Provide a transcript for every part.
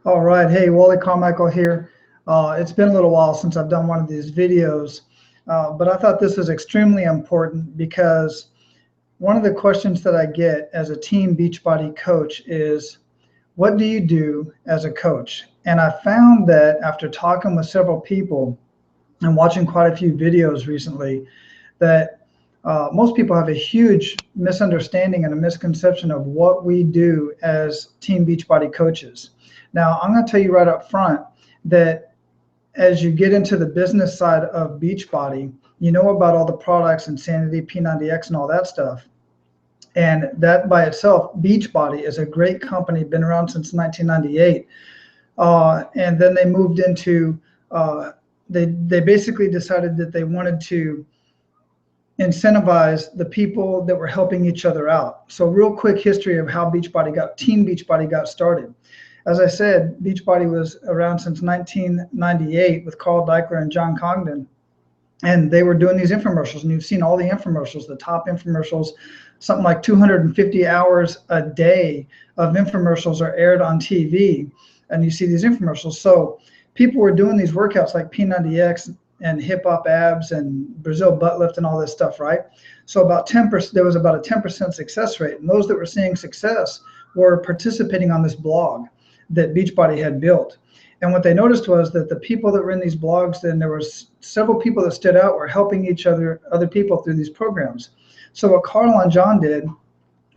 All right. Hey, Wally Carmichael here. It's been a little while since I've done one of these videos, but I thought this was extremely important because one of the questions that I get as a team Beachbody coach is, what do you do as a coach? And I found that after talking with several people and watching quite a few videos recently, that most people have a huge misunderstanding and a misconception of what we do as Team Beachbody coaches. Now, I'm going to tell you right up front that as you get into the business side of Beachbody, you know about all the products, Insanity, P90X, and all that stuff. And that by itself, Beachbody is a great company, been around since 1998. And then they moved into, they basically decided that they wanted to incentivize the people that were helping each other out. So real quick history of how Team Beachbody got started. As I said, Beachbody was around since 1998 with Carl Deichler and John Congdon. And they were doing these infomercials, and you've seen all the infomercials, the top infomercials, something like 250 hours a day of infomercials are aired on TV, and you see these infomercials. So people were doing these workouts like P90X and hip hop abs and Brazil butt lift and all this stuff, right? So about 10%, there was about a 10% success rate. And those that were seeing success were participating on this blog that Beachbody had built. And what they noticed was that the people that were in these blogs, then there was several people that stood out, were helping each other people through these programs. So what Carl and John did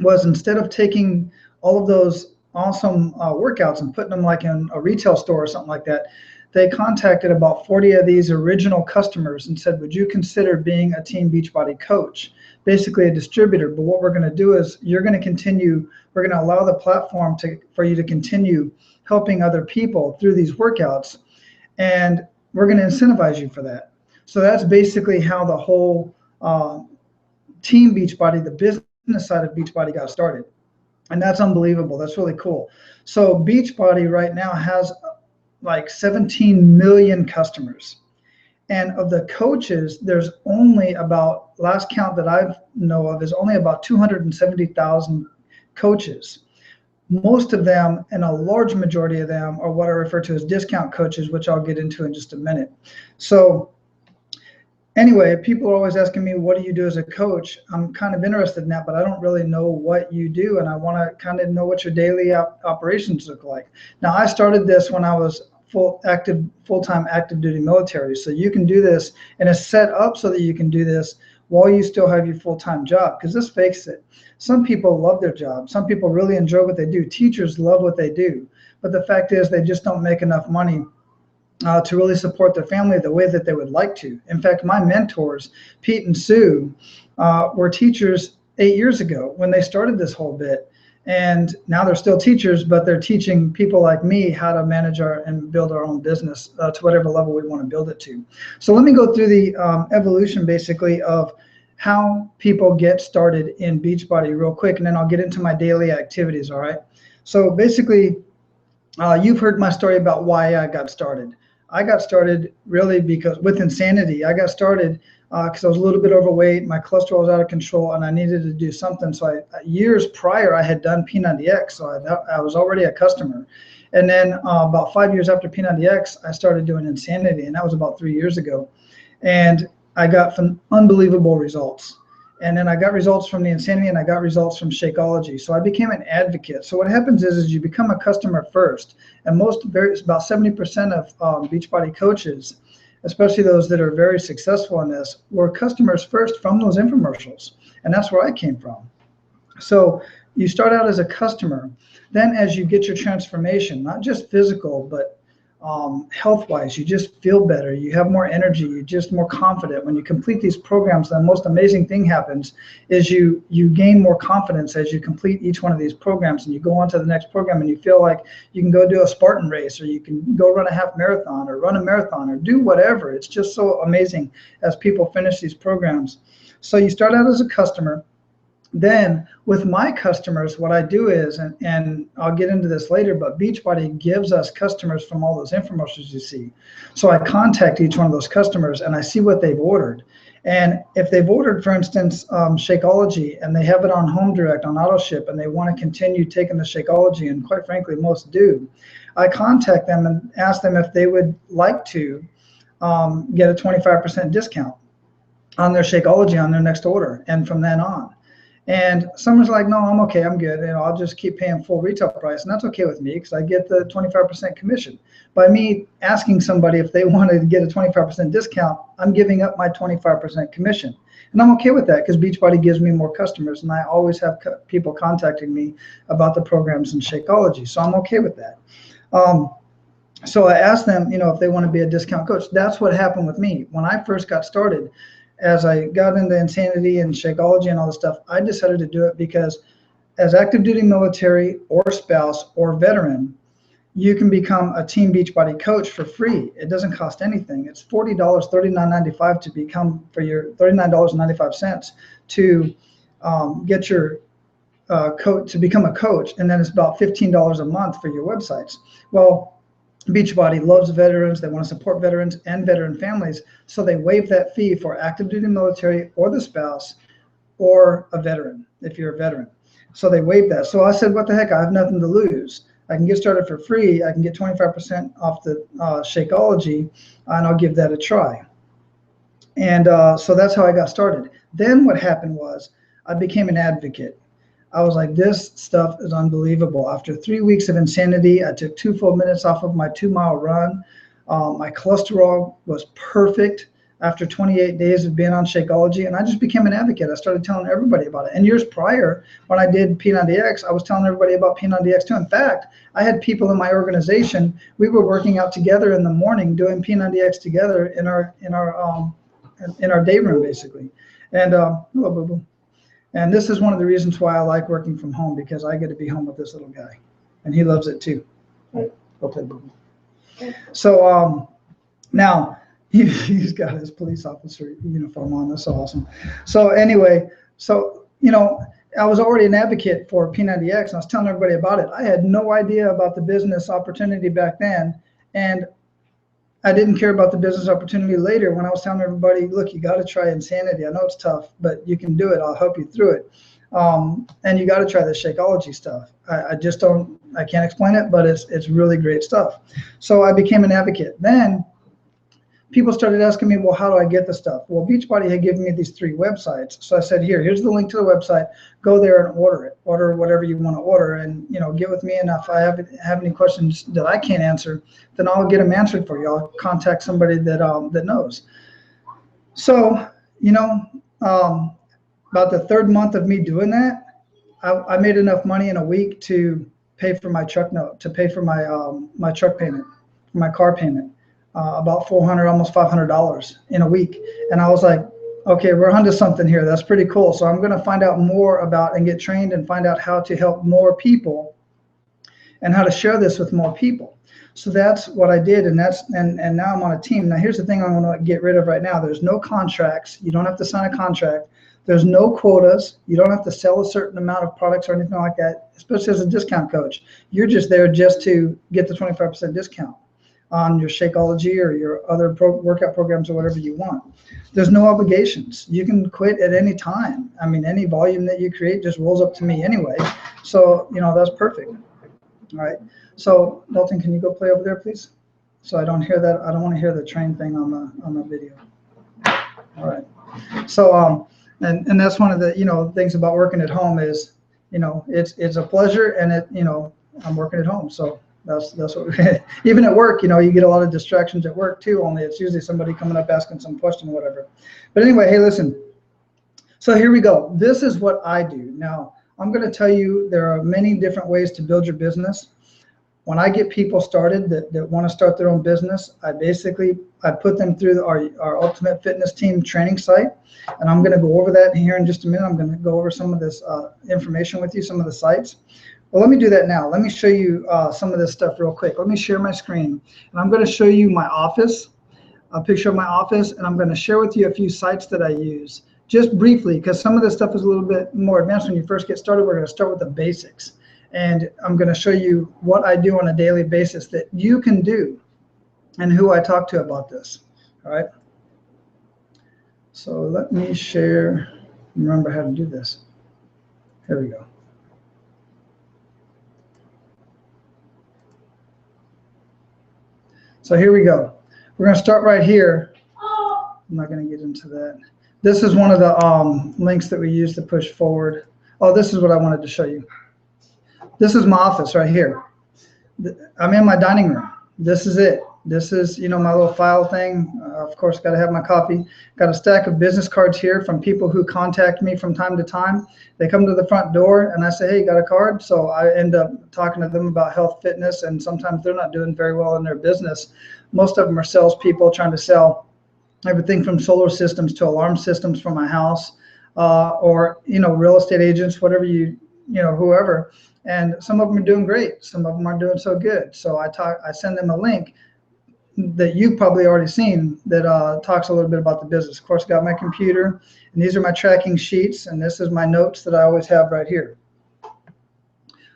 was, instead of taking all of those awesome workouts and putting them like in a retail store or something like that, they contacted about 40 of these original customers and said, would you consider being a Team Beachbody coach? Basically a distributor. But what we're going to do is we're going to allow the platform for you to continue helping other people through these workouts, and we're going to incentivize you for that. So that's basically how the whole Team Beachbody, the business side of Beachbody, got started. And that's unbelievable. That's really cool. So Beachbody right now has like 17 million customers. And of the coaches, there's only about, last count that I know of, is only about 270,000 coaches. Most of them, and a large majority of them, are what I refer to as discount coaches, which I'll get into in just a minute. So anyway, people are always asking me, what do you do as a coach? I'm kind of interested in that, but I don't really know what you do, and I want to kind of know what your daily operations look like. Now, I started this when I was full-time active duty military, so you can do this, and it's set up so that you can do this while you still have your full-time job. Because let's face it, some people love their job. Some people really enjoy what they do. Teachers love what they do, but the fact is they just don't make enough money to really support their family the way that they would like to. In fact, my mentors, Pete and Sue, were teachers 8 years ago when they started this whole bit. And now they're still teachers, but they're teaching people like me how to manage and build our own business to whatever level we want to build it to. So let me go through the evolution basically of how people get started in Beachbody real quick, and then I'll get into my daily activities, all right? So basically, you've heard my story about why I got started. I got started really because with Insanity. I got started because I was a little bit overweight, my cholesterol was out of control, and I needed to do something. So years prior, I had done P90X, so I was already a customer. And then about 5 years after P90X, I started doing Insanity, and that was about 3 years ago. And I got some unbelievable results. And then I got results from the Insanity, and I got results from Shakeology. So I became an advocate. So what happens is you become a customer first. And about 70% of Beachbody coaches, especially those that are very successful in this, were customers first from those infomercials. And that's where I came from. So you start out as a customer. Then as you get your transformation, not just physical, but health-wise, you just feel better. You have more energy. You're just more confident. When you complete these programs, the most amazing thing happens is you gain more confidence as you complete each one of these programs, and you go on to the next program, and you feel like you can go do a Spartan race, or you can go run a half marathon, or run a marathon, or do whatever. It's just so amazing as people finish these programs. So you start out as a customer. Then with my customers, what I do is, and I'll get into this later, but Beachbody gives us customers from all those infomercials you see. So I contact each one of those customers and I see what they've ordered. And if they've ordered, for instance, Shakeology, and they have it on home direct, on auto ship, and they want to continue taking the Shakeology, and quite frankly, most do, I contact them and ask them if they would like to get a 25% discount on their Shakeology on their next order, and from then on. And someone's like, no, I'm okay, I'm good. I'll just keep paying full retail price. And that's okay with me because I get the 25% commission. By me asking somebody if they wanted to get a 25% discount, I'm giving up my 25% commission. And I'm okay with that because Beachbody gives me more customers. And I always have people contacting me about the programs in Shakeology. So I'm okay with that. So I asked them, if they want to be a discount coach. That's what happened with me. When I first got started, as I got into Insanity and Shakeology and all this stuff, I decided to do it because as active duty military or spouse or veteran, you can become a Team Beachbody coach for free. It doesn't cost anything. It's $40, $39.95 to become, for your $39.95 to get your coach, to become a coach. And then it's about $15 a month for your websites. Well, Beachbody loves veterans. They want to support veterans and veteran families. So they waive that fee for active duty military or the spouse or a veteran, if you're a veteran. So they waive that. So I said, what the heck? I have nothing to lose. I can get started for free. I can get 25% off the Shakeology, and I'll give that a try. And so that's how I got started. Then what happened was I became an advocate. I was like, this stuff is unbelievable. After 3 weeks of insanity, I took 2 full minutes off of my 2-mile run. My cholesterol was perfect after 28 days of being on Shakeology, and I just became an advocate. I started telling everybody about it. And years prior, when I did P90X, I was telling everybody about P90X too. In fact, I had people in my organization. We were working out together in the morning, doing P90X together in our day room, basically. And hello, boo boo. And this is one of the reasons why I like working from home, because I get to be home with this little guy, and he loves it too. All right, go play boo boo. So now he's got his police officer uniform on. That's awesome. So anyway, I was already an advocate for P90X, and I was telling everybody about it. I had no idea about the business opportunity back then, and I didn't care about the business opportunity later when I was telling everybody, look, you got to try Insanity. I know it's tough, but you can do it. I'll help you through it. And you got to try the Shakeology stuff. I can't explain it, but it's really great stuff. So I became an advocate. Then people started asking me, well, how do I get the stuff? Well, Beachbody had given me these 3 websites. So I said, here's the link to the website. Go there and order it. Order whatever you want to order, and get with me. And if I have any questions that I can't answer, then I'll get them answered for you. I'll contact somebody that knows. So, about the 3rd month of me doing that, I made enough money in a week to pay for my truck note, to pay for my truck payment, my car payment. About $400, almost $500 in a week. And I was like, okay, we're onto something here. That's pretty cool. So I'm going to find out more about and get trained and find out how to help more people and how to share this with more people. So that's what I did. And now I'm on a team. Now here's the thing I'm going to get rid of right now. There's no contracts. You don't have to sign a contract. There's no quotas. You don't have to sell a certain amount of products or anything like that, especially as a discount coach. You're just there just to get the 25% discount on your Shakeology or your other workout programs or whatever you want. There's no obligations. You can quit at any time. I mean, any volume that you create just rolls up to me anyway. So, that's perfect. All right. So, Dalton, can you go play over there, please? So I don't hear that. I don't want to hear the train thing on the video. All right. So, and that's one of the, things about working at home is, it's a pleasure, and I'm working at home. So that's what even at work, you get a lot of distractions at work too, only it's usually somebody coming up asking some question or whatever. But anyway, hey, listen. So here we go. This is what I do. Now, I'm going to tell you there are many different ways to build your business. When I get people started that want to start their own business, I put them through our Ultimate Fitness Team training site, and I'm going to go over that here in just a minute. I'm going to go over some of this information with you, some of the sites. Well, let me do that now. Let me show you some of this stuff real quick. Let me share my screen, and I'm going to show you my office, a picture of my office, and I'm going to share with you a few sites that I use, just briefly, because some of this stuff is a little bit more advanced when you first get started. We're going to start with the basics, and I'm going to show you what I do on a daily basis that you can do and who I talk to about this. All right. So let me share, remember how to do this. Here we go. So here we go. We're going to start right here. I'm not going to get into that. This is one of the links that we use to push forward. Oh, this is what I wanted to show you. This is my office right here. I'm in my dining room. This is it. This is, you know, my little file thing. Of course, got to have my coffee. Got a stack of business cards here from people who contact me from time to time. They come to the front door and I say, hey, got a card? So I end up talking to them about health, fitness, and sometimes they're not doing very well in their business. Most of them are salespeople trying to sell everything from solar systems to alarm systems for my house, or, you know, real estate agents, whatever you know, whoever. And some of them are doing great. Some of them aren't doing so good. So I send them a link that you've probably already seen that talks a little bit about the business. Of course, I got my computer, and these are my tracking sheets, and this is my notes that I always have right here.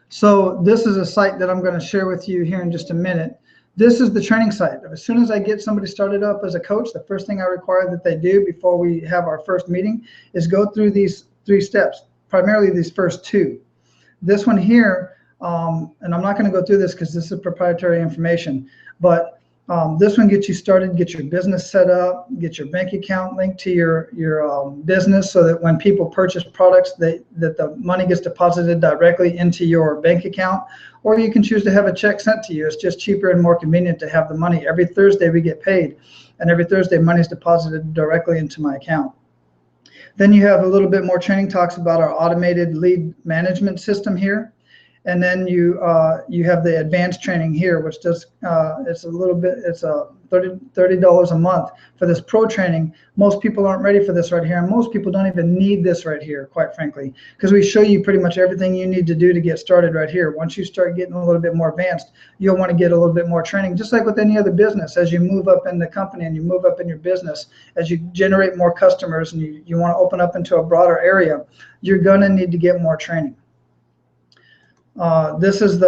So this is a site that I'm going to share with you here in just a minute. This is the training site. As soon as I get somebody started up as a coach, the first thing I require that they do before we have our first meeting is go through these 3 steps, primarily these first 2. This one here, and I'm not going to go through this because this is proprietary information, but this one gets you started, get your business set up, get your bank account linked to your business so that when people purchase products, that the money gets deposited directly into your bank account, or you can choose to have a check sent to you. It's just cheaper and more convenient to have the money. Every Thursday we get paid, and every Thursday money is deposited directly into my account. Then you have a little bit more training talks about our automated lead management system here. And then you have the advanced training here, which does, it's a little bit, it's $30 a month for this pro training. Most people aren't ready for this right here. And most people don't even need this right here, quite frankly, because we show you pretty much everything you need to do to get started right here. Once you start getting a little bit more advanced, you'll want to get a little bit more training, just like with any other business. As you move up in the company and you move up in your business, as you generate more customers and you want to open up into a broader area, you're going to need to get more training. This is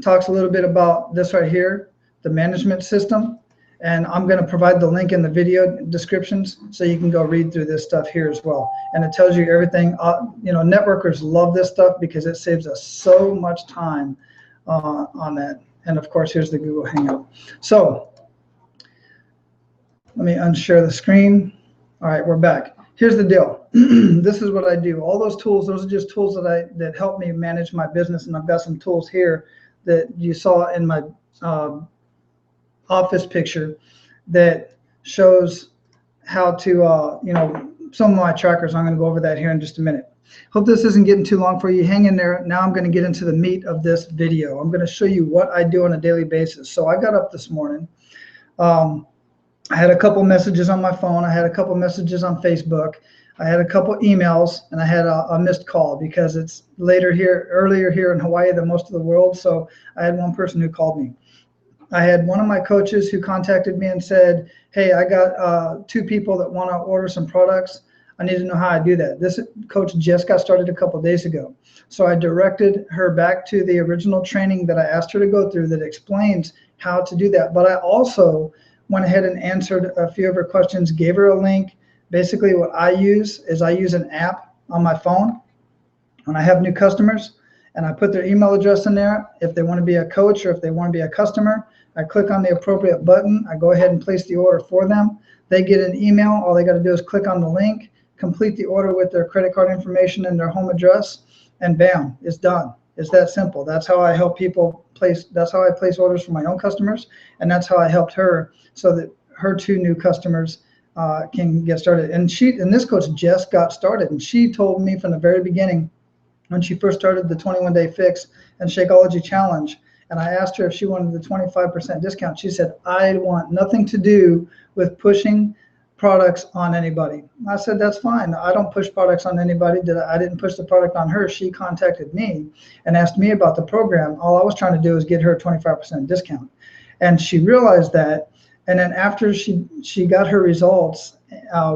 talks a little bit about this right here, the management system, and I'm going to provide the link in the video descriptions so you can go read through this stuff here as well. And it tells you everything. You know, networkers love this stuff because it saves us so much time on that. And of course, here's the Google Hangout. So let me unshare the screen. All right, we're back. Here's the deal. This is what I do. All those tools, those are just tools that help me manage my business. And I've got some tools here that you saw in my office picture that shows how to, you know, some of my trackers. I'm going to go over that here in just a minute. Hope this isn't getting too long for you. Hang in there. Now I'm going to get into the meat of this video. I'm going to show you what I do on a daily basis. So I got up this morning. I had a couple messages on my phone. I had a couple messages on Facebook. I had a couple emails, and I had a missed call because it's earlier here in Hawaii than most of the world. So I had one person who called me. I had one of my coaches who contacted me and said, hey, I got 2 people that want to order some products. I need to know how I do that. This coach just got started a couple days ago. So I directed her back to the original training that I asked her to go through that explains how to do that. But I also went ahead and answered a few of her questions, gave her a link. Basically what I use is I use an app on my phone when I have new customers, and I put their email address in there. If they want to be a coach or if they want to be a customer, I click on the appropriate button. I go ahead and place the order for them. They get an email. All they got to do is click on the link, complete the order with their credit card information and their home address, and bam, it's done. It's that simple. That's how I help people place. That's how I place orders for my own customers, and that's how I helped her so that her 2 new customers can get started. And this coach just got started, and she told me from the very beginning when she first started the 21-day fix and Shakeology challenge, and I asked her if she wanted the 25% discount. She said, I want nothing to do with pushing products on anybody. I said, that's fine. I don't push products on anybody. I didn't push the product on her. She contacted me and asked me about the program. All I was trying to do is get her a 25% discount. And she realized that. And then after she got her results,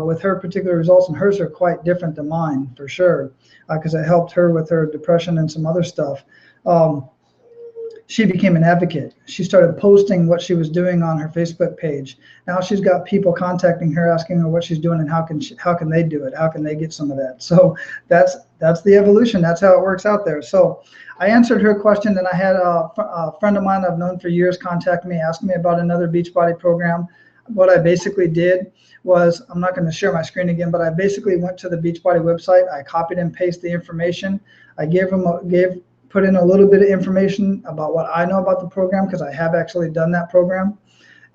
with her particular results, and hers are quite different than mine for sure, because it helped her with her depression and some other stuff. she became an advocate. She started posting what she was doing on her Facebook page. Now she's got people contacting her, asking her what she's doing and how can they do it? How can they get some of that? So that's the evolution. That's how it works out there. So I answered her question, and I had a friend of mine I've known for years contact me, ask me about another Beachbody program. What I basically did was, I'm not going to share my screen again, but I basically went to the Beachbody website. I copied and pasted the information. I put in a little bit of information about what I know about the program, because I have actually done that program.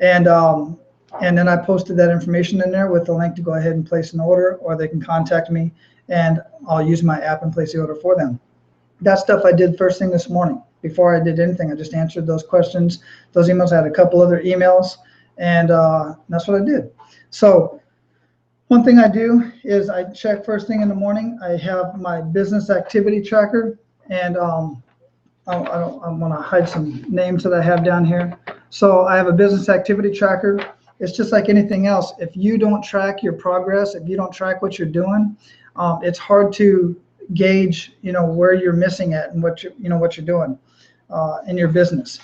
And then I posted that information in there with the link to go ahead and place an order, or they can contact me and I'll use my app and place the order for them. That stuff I did first thing this morning. Before I did anything, I just answered those questions, those emails. I had a couple other emails, and that's what I did. So one thing I do is I check first thing in the morning. I have my business activity tracker, and I want to hide some names that I have down here. So I have a business activity tracker. It's just like anything else. If you don't track your progress, if you don't track what you're doing, it's hard to gauge, where you're missing at and what you're doing in your business.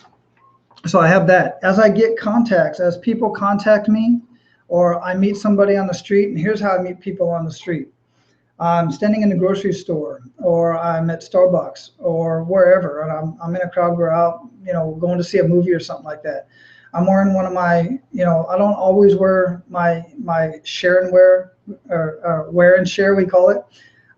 So I have that. As I get contacts, as people contact me, or I meet somebody on the street, and here's how I meet people on the street. I'm standing in the grocery store, or I'm at Starbucks, or wherever, and I'm in a crowd. We're out, going to see a movie or something like that. I'm wearing one of my, I don't always wear my share and wear, or wear and share, we call it.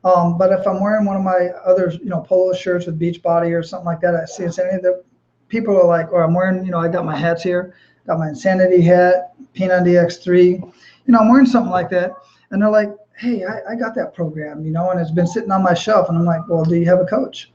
But if I'm wearing one of my other, polo shirts with Beachbody or something like that, I see any of the people are like, or I'm wearing, I got my hats here, got my Insanity hat, P90 X3, I'm wearing something like that, and they're like, hey, I got that program, and it's been sitting on my shelf, and I'm like, well, do you have a coach?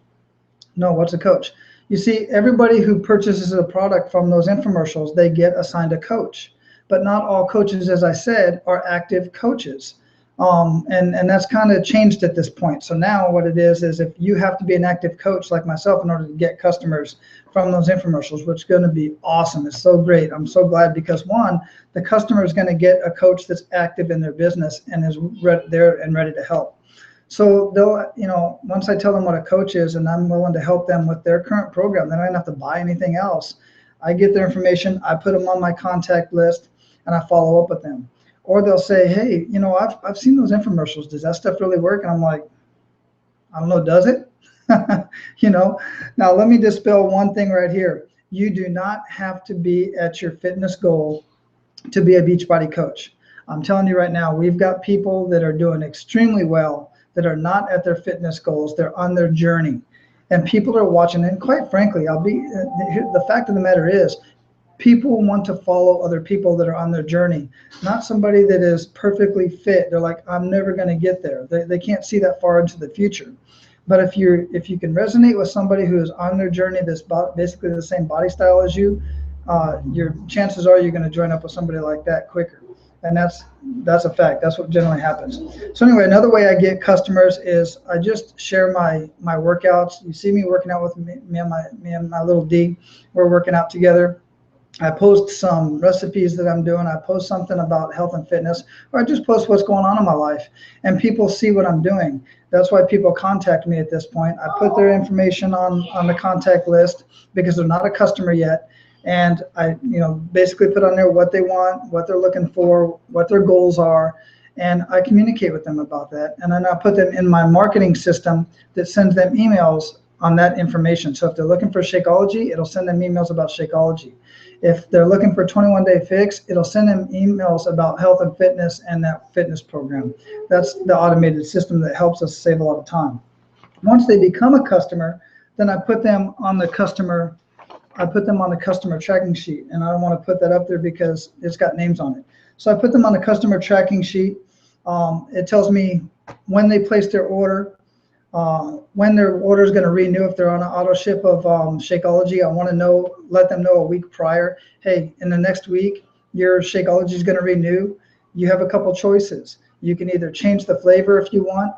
No, what's a coach? You see, everybody who purchases a product from those infomercials, they get assigned a coach, but not all coaches, as I said, are active coaches. And that's kind of changed at this point. So now what it is if you have to be an active coach like myself in order to get customers from those infomercials, which is going to be awesome. It's so great. I'm so glad, because one, the customer is going to get a coach that's active in their business and is there and ready to help. So they'll, once I tell them what a coach is and I'm willing to help them with their current program, then I don't have to buy anything else. I get their information, I put them on my contact list, and I follow up with them. Or they'll say, hey, I've seen those infomercials. Does that stuff really work? And I'm like, I don't know, does it? Now let me dispel one thing right here. You do not have to be at your fitness goal to be a Beachbody coach. I'm telling you right now, we've got people that are doing extremely well that are not at their fitness goals. They're on their journey, and people are watching. And quite frankly, the fact of the matter is, people want to follow other people that are on their journey, not somebody that is perfectly fit. They're like, I'm never going to get there. They can't see that far into the future. But if you can resonate with somebody who is on their journey that's basically the same body style as you, your chances are you're going to join up with somebody like that quicker. And that's a fact. That's what generally happens. So anyway, another way I get customers is I just share my workouts. You see me working out with me and my little D. We're working out together. I post some recipes that I'm doing. I post something about health and fitness, or I just post what's going on in my life, and people see what I'm doing. That's why people contact me at this point. I put their information on the contact list because they're not a customer yet. And I, basically put on there what they want, what they're looking for, what their goals are, and I communicate with them about that. And then I put them in my marketing system that sends them emails on that information. So if they're looking for Shakeology, it'll send them emails about Shakeology. If they're looking for 21-day fix, it'll send them emails about health and fitness and that fitness program. That's the automated system that helps us save a lot of time. Once they become a customer, then I put them on the customer tracking sheet, and I don't want to put that up there because it's got names on it. So I put them on the customer tracking sheet. It tells me when they place their order, when their order is going to renew. If they're on an auto ship of Shakeology, I want to let them know a week prior, hey, in the next week, your Shakeology is going to renew. You have a couple choices. You can either change the flavor if you want.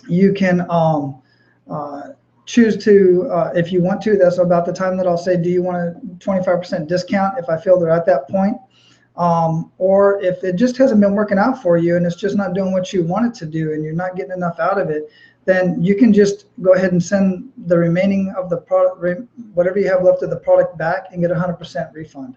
You can choose to, if you want to, that's about the time that I'll say, do you want a 25% discount if I feel they're at that point? Or if it just hasn't been working out for you and it's just not doing what you want it to do and you're not getting enough out of it, then you can just go ahead and send the remaining of the product, whatever you have left of the product, back and get 100% refund,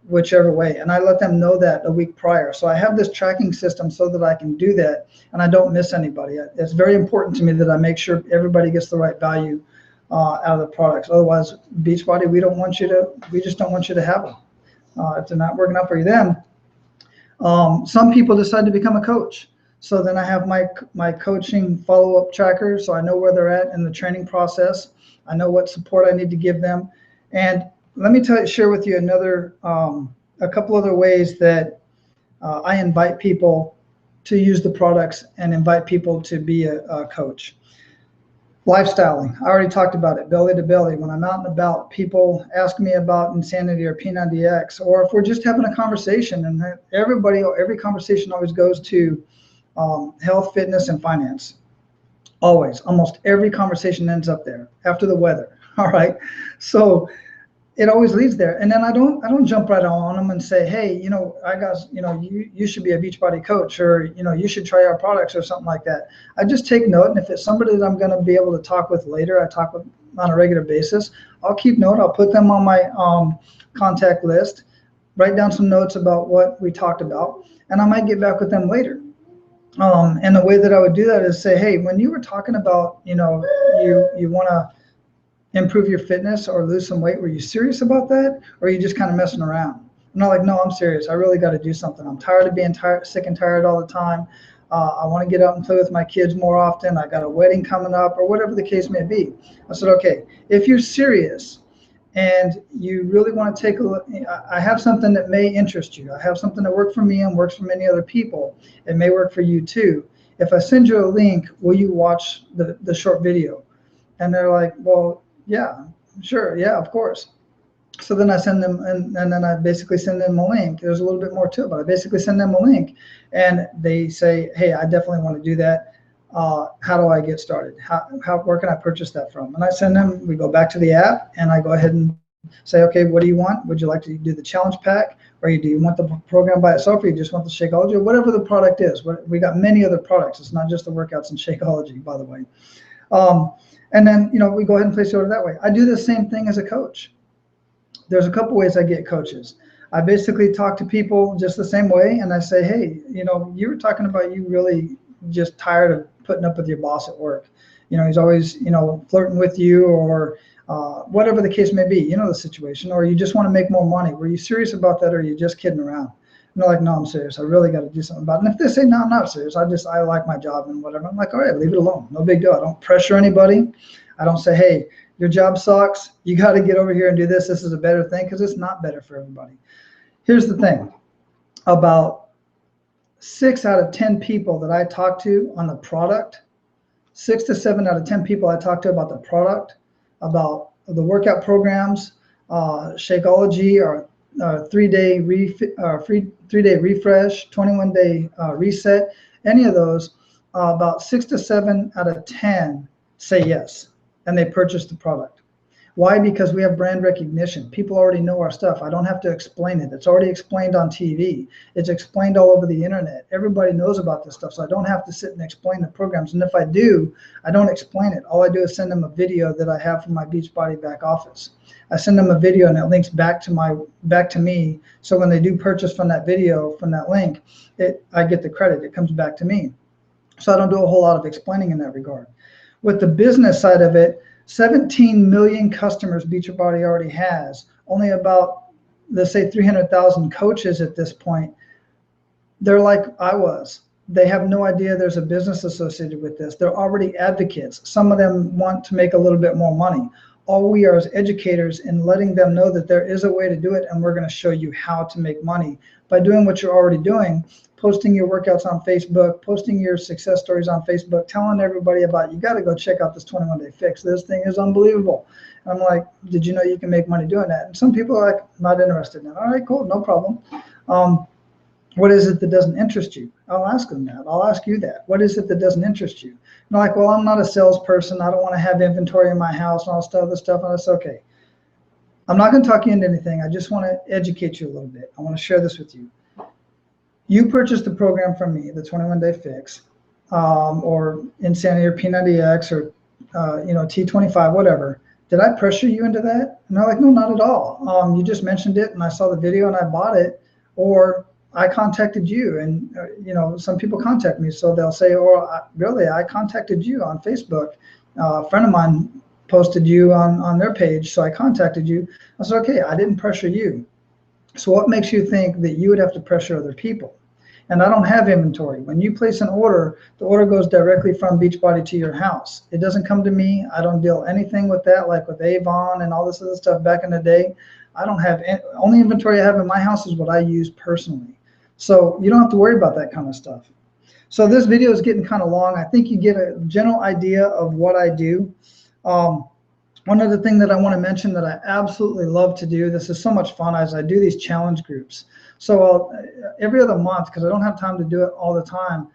whichever way. And I let them know that a week prior. So I have this tracking system so that I can do that and I don't miss anybody. It's very important to me that I make sure everybody gets the right value out of the products. Otherwise, Beachbody, we just don't want you to have them. If they're not working out for you, then some people decide to become a coach. So then I have my coaching follow-up tracker, so I know where they're at in the training process. I know what support I need to give them. And let me share with you a couple other ways that I invite people to use the products and invite people to be a coach. Lifestyling, I already talked about it, belly to belly. When I'm out and about, people ask me about Insanity or P90X, or if we're just having a conversation, and every conversation always goes to health, fitness, and finance. Always, almost every conversation ends up there after the weather. All right, so it always leads there. And then I don't jump right on them and say, hey, you should be a Beachbody coach, or you should try our products or something like that. I just take note, and if it's somebody that I'm going to be able to talk with later, I talk with on a regular basis, I'll keep note. I'll put them on my contact list, write down some notes about what we talked about, and I might get back with them later. And the way that I would do that is say, hey, when you were talking about, you want to improve your fitness or lose some weight, were you serious about that, or are you just kind of messing around? I'm not like, no, I'm serious. I really got to do something. I'm tired of being sick and tired all the time. I want to get out and play with my kids more often. I got a wedding coming up, or whatever the case may be. I said, okay, if you're serious and you really want to take a look, I have something that may interest you. I have something that worked for me and works for many other people. It may work for you too. If I send you a link, will you watch the short video? And they're like, well, yeah, sure. Yeah, of course. So then I send them, and then I basically send them a link. There's a little bit more to it, but I basically send them a link, and they say, hey, I definitely want to do that. How do I get started? Where can I purchase that from? And I send them, we go back to the app, and I go ahead and say, okay, what do you want? Would you like to do the challenge pack, or do you want the program by itself, or you just want the Shakeology, or whatever the product is? We got many other products. It's not just the workouts and Shakeology, by the way. And then, we go ahead and place the order that way. I do the same thing as a coach. There's a couple ways I get coaches. I basically talk to people just the same way, and I say, hey, you were talking about you really just tired of putting up with your boss at work. He's always, flirting with you, or whatever the case may be, the situation, or you just want to make more money. Were you serious about that, or are you just kidding around? And they're like, no, I'm serious. I really got to do something about it. And if they say, no, I'm not serious, I like my job and whatever, I'm like, all right, leave it alone. No big deal. I don't pressure anybody. I don't say, hey, your job sucks. You got to get over here and do this. This is a better thing, because it's not better for everybody. Here's the thing. About 6 out of 10 people that I talk to on the product, 6 to 7 out of 10 people I talk to about the product, about the workout programs, Shakeology, or 3-day free 3-day refresh, 21-day reset, any of those, about 6 to 7 out of 10 say yes, and they purchase the product. Why? Because we have brand recognition. People already know our stuff. I don't have to explain it. It's already explained on TV. It's explained all over the internet. Everybody knows about this stuff, so I don't have to sit and explain the programs. And if I do, I don't explain it. All I do is send them a video that I have from my Beachbody back office. I send them a video, and it links back to me. So when they do purchase from that video, from that link, I get the credit. It comes back to me. So I don't do a whole lot of explaining in that regard. With the business side of it, 17 million customers Beachbody already has. Only about, let's say, 300,000 coaches at this point. They're like I was. They have no idea there's a business associated with this. They're already advocates. Some of them want to make a little bit more money. All we are is educators in letting them know that there is a way to do it, and we're going to show you how to make money by doing what you're already doing. Posting your workouts on Facebook, posting your success stories on Facebook, telling everybody about, you got to go check out this 21-day fix. This thing is unbelievable. And I'm like, did you know you can make money doing that? And some people are like, not interested in that. All right, cool, no problem. What is it that doesn't interest you? I'll ask them that. I'll ask you that. What is it that doesn't interest you? And they're like, well, I'm not a salesperson. I don't want to have inventory in my house and all this other stuff. And that's okay. I'm not going to talk you into anything. I just want to educate you a little bit. I want to share this with you. You purchased the program from me, the 21-day fix. or Insanity or P90X or T25, whatever. Did I pressure you into that? And they're like, no, not at all. You just mentioned it and I saw the video and I bought it, or I contacted you. And, some people contact me. So they'll say, really, I contacted you on Facebook. A friend of mine posted you on their page. So I contacted you. I said, okay, I didn't pressure you. So what makes you think that you would have to pressure other people? And I don't have inventory. When you place an order, the order goes directly from Beachbody to your house. It doesn't come to me. I don't deal anything with that, like with Avon and all this other stuff back in the day. I don't have, only inventory I have in my house is what I use personally. So you don't have to worry about that kind of stuff. So this video is getting kind of long. I think you get a general idea of what I do. One other thing that I want to mention that I absolutely love to do, this is so much fun, as I do these challenge groups. So every other month, because I don't have time to do it all the time.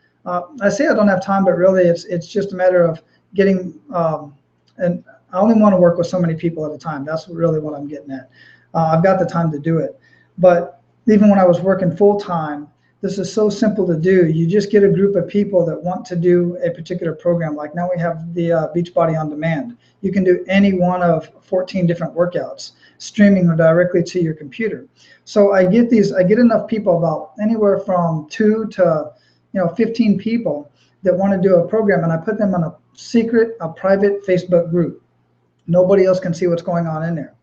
I say I don't have time, but really it's just a matter of getting, and I only want to work with so many people at a time. That's really what I'm getting at. I've got the time to do it. But even when I was working full time, this is so simple to do. You just get a group of people that want to do a particular program. Like now we have the Beachbody On Demand. You can do any one of 14 different workouts, streaming or directly to your computer. So I get enough people, about anywhere from 2 to 15 people that want to do a program, and I put them on a private Facebook group. Nobody else can see what's going on in there.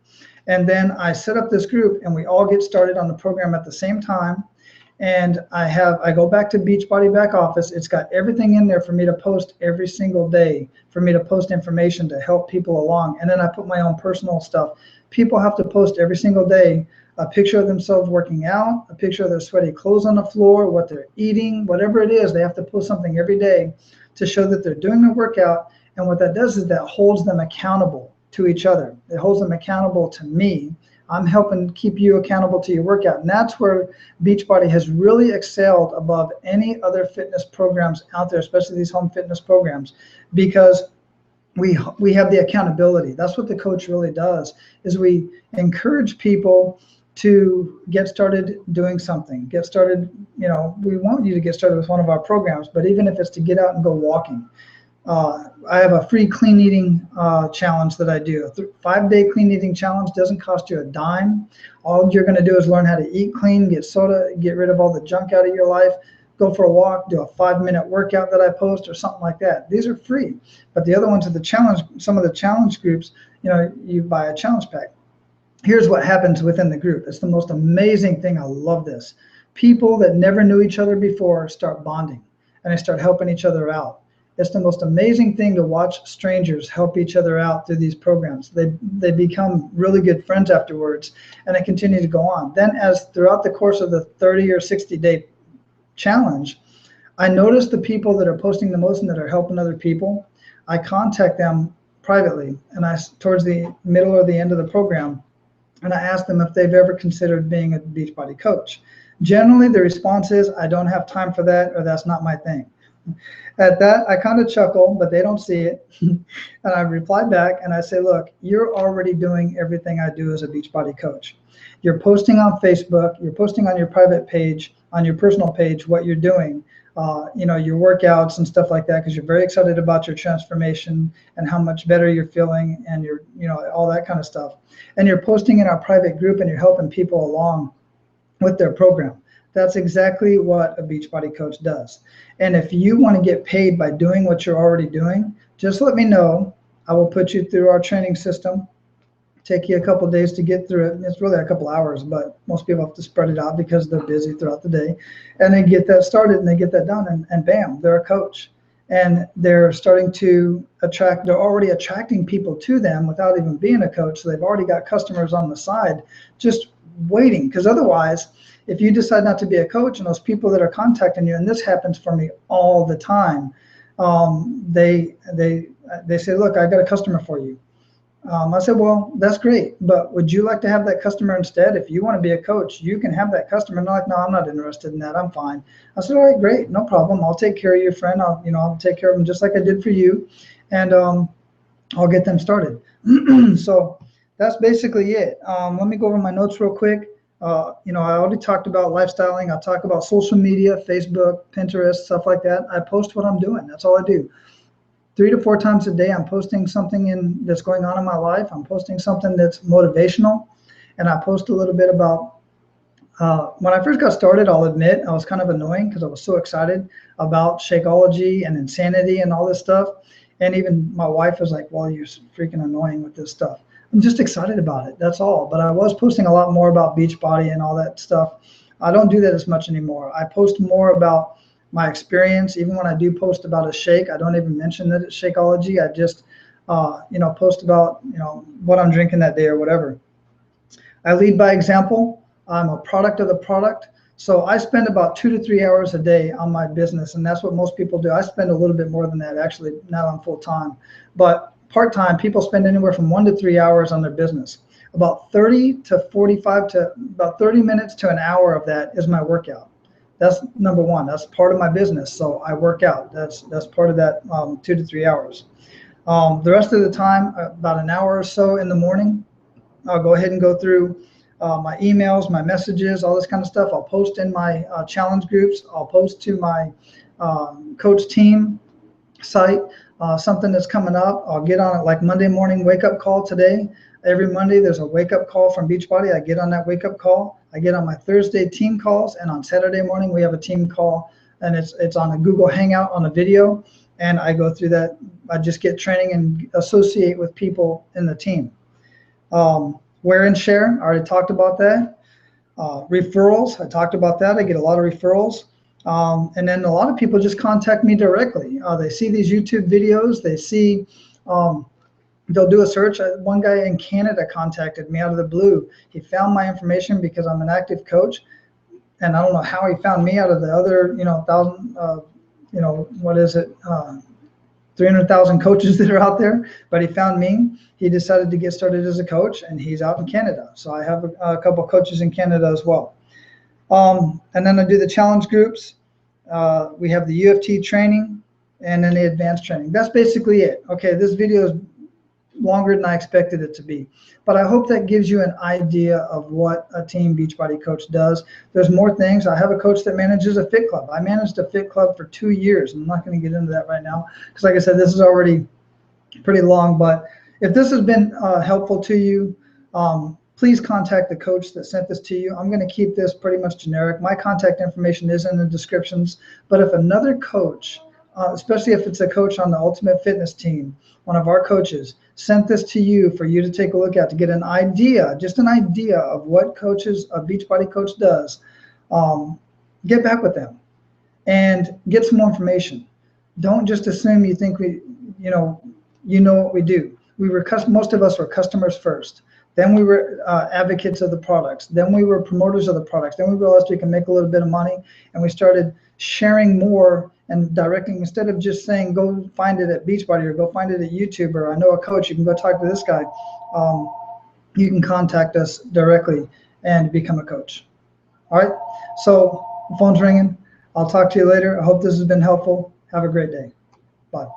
And then I set up this group and we all get started on the program at the same time. And I go back to Beachbody back office. It's got everything in there for me to post every single day, for me to post information to help people along. And then I put my own personal stuff. People have to post every single day a picture of themselves working out, a picture of their sweaty clothes on the floor, what they're eating, whatever it is. They have to post something every day to show that they're doing their workout. And what that does is that holds them accountable to each other. It holds them accountable to me. I'm helping keep you accountable to your workout. And that's where Beachbody has really excelled above any other fitness programs out there, especially these home fitness programs, because we have the accountability. That's what the coach really does, is we encourage people to get started doing something. Get started, we want you to get started with one of our programs, but even if it's to get out and go walking. I have a free clean eating challenge that I do. A 5-day clean eating challenge doesn't cost you a dime. All you're going to do is learn how to eat clean, get soda, get rid of all the junk out of your life, go for a walk, do a 5-minute workout that I post or something like that. These are free. But the other ones are the challenge. Some of the challenge groups, you buy a challenge pack. Here's what happens within the group. It's the most amazing thing. I love this. People that never knew each other before start bonding and they start helping each other out. It's the most amazing thing to watch strangers help each other out through these programs. They become really good friends afterwards, and they continue to go on. Then as throughout the course of the 30 or 60-day challenge, I notice the people that are posting the most and that are helping other people. I contact them privately, and towards the middle or the end of the program, and I ask them if they've ever considered being a Beachbody coach. Generally, the response is, I don't have time for that, or that's not my thing. At that, I kind of chuckle, but they don't see it. And I reply back and I say, look, you're already doing everything I do as a Beachbody coach. You're posting on Facebook, you're posting on your private page, on your personal page, what you're doing, your workouts and stuff like that, because you're very excited about your transformation and how much better you're feeling and your, all that kind of stuff. And you're posting in our private group and you're helping people along with their program. That's exactly what a Beachbody coach does. And if you want to get paid by doing what you're already doing, just let me know. I will put you through our training system. Take you a couple of days to get through it. It's really a couple hours, but most people have to spread it out because they're busy throughout the day. And they get that started and they get that done, and bam, they're a coach. And they're starting to they're already attracting people to them without even being a coach. So they've already got customers on the side just waiting, because otherwise, if you decide not to be a coach and those people that are contacting you, and this happens for me all the time, they say, look, I got a customer for you. I said, well, that's great, but would you like to have that customer instead? If you want to be a coach, you can have that customer. And they're like, no, I'm not interested in that. I'm fine. I said, all right, great, no problem. I'll take care of your friend. I'll take care of them just like I did for you, and I'll get them started. So that's basically it. Let me go over my notes real quick. I already talked about lifestyling. I talk about social media, Facebook, Pinterest, stuff like that. I post what I'm doing. That's all I do. 3 to 4 times a day, I'm posting something that's going on in my life. I'm posting something that's motivational, and I post a little bit about. When I first got started, I'll admit I was kind of annoying because I was so excited about Shakeology and insanity and all this stuff. And even my wife was like, "Well, you're freaking annoying with this stuff." I'm just excited about it. That's all. But I was posting a lot more about Beachbody and all that stuff. I don't do that as much anymore. I post more about my experience. Even when I do post about a shake, I don't even mention that it's Shakeology. I just, post about, what I'm drinking that day or whatever. I lead by example. I'm a product of the product. So I spend about 2 to 3 hours a day on my business, and that's what most people do. I spend a little bit more than that, actually, now I'm full time. But part-time, people spend anywhere from 1 to 3 hours on their business. About 30 to 45 to about 30 minutes to an hour of that is my workout. That's number one. That's part of my business. So I work out. That's part of that 2 to 3 hours. The rest of the time, about an hour or so in the morning, I'll go ahead and go through my emails, my messages, all this kind of stuff. I'll post in my challenge groups. I'll post to my coach team site something that's coming up. I'll get on it like Monday morning wake up call today. Every Monday there's a wake up call from Beachbody. I get on that wake up call. I get on my Thursday team calls, and on Saturday morning we have a team call, and it's on a Google Hangout on a video, and I go through that. I just get training and associate with people in the team. Wear and share, I already talked about that. Referrals, I talked about that. I get a lot of referrals. And then a lot of people just contact me directly. They see these YouTube videos. They see, they'll do a search. One guy in Canada contacted me out of the blue. He found my information because I'm an active coach. And I don't know how he found me out of the other, 300,000 coaches that are out there, but he found me. He decided to get started as a coach, and he's out in Canada. So I have a couple of coaches in Canada as well. And then I do the challenge groups. We have the UFT training and then the advanced training. That's basically it. Okay, this video is longer than I expected it to be, but I hope that gives you an idea of what a Team Beachbody coach does. There's more things. I have a coach that manages a fit club. I managed a fit club for 2 years. I'm not going to get into that right now because, like I said, this is already pretty long. But if this has been helpful to you, please contact the coach that sent this to you. I'm going to keep this pretty much generic. My contact information is in the descriptions, but if another coach, especially if it's a coach on the Ultimate Fitness team, one of our coaches, sent this to you for you to take a look at, to get an idea, just an idea of what a Beachbody coach does, get back with them and get some more information. Don't just assume you think you know what we do. Most of us were customers first. Then we were advocates of the products. Then we were promoters of the products. Then we realized we can make a little bit of money, and we started sharing more and directing, instead of just saying, go find it at Beachbody or go find it at YouTube, or I know a coach, you can go talk to this guy. You can contact us directly and become a coach. All right, so the phone's ringing. I'll talk to you later. I hope this has been helpful. Have a great day. Bye.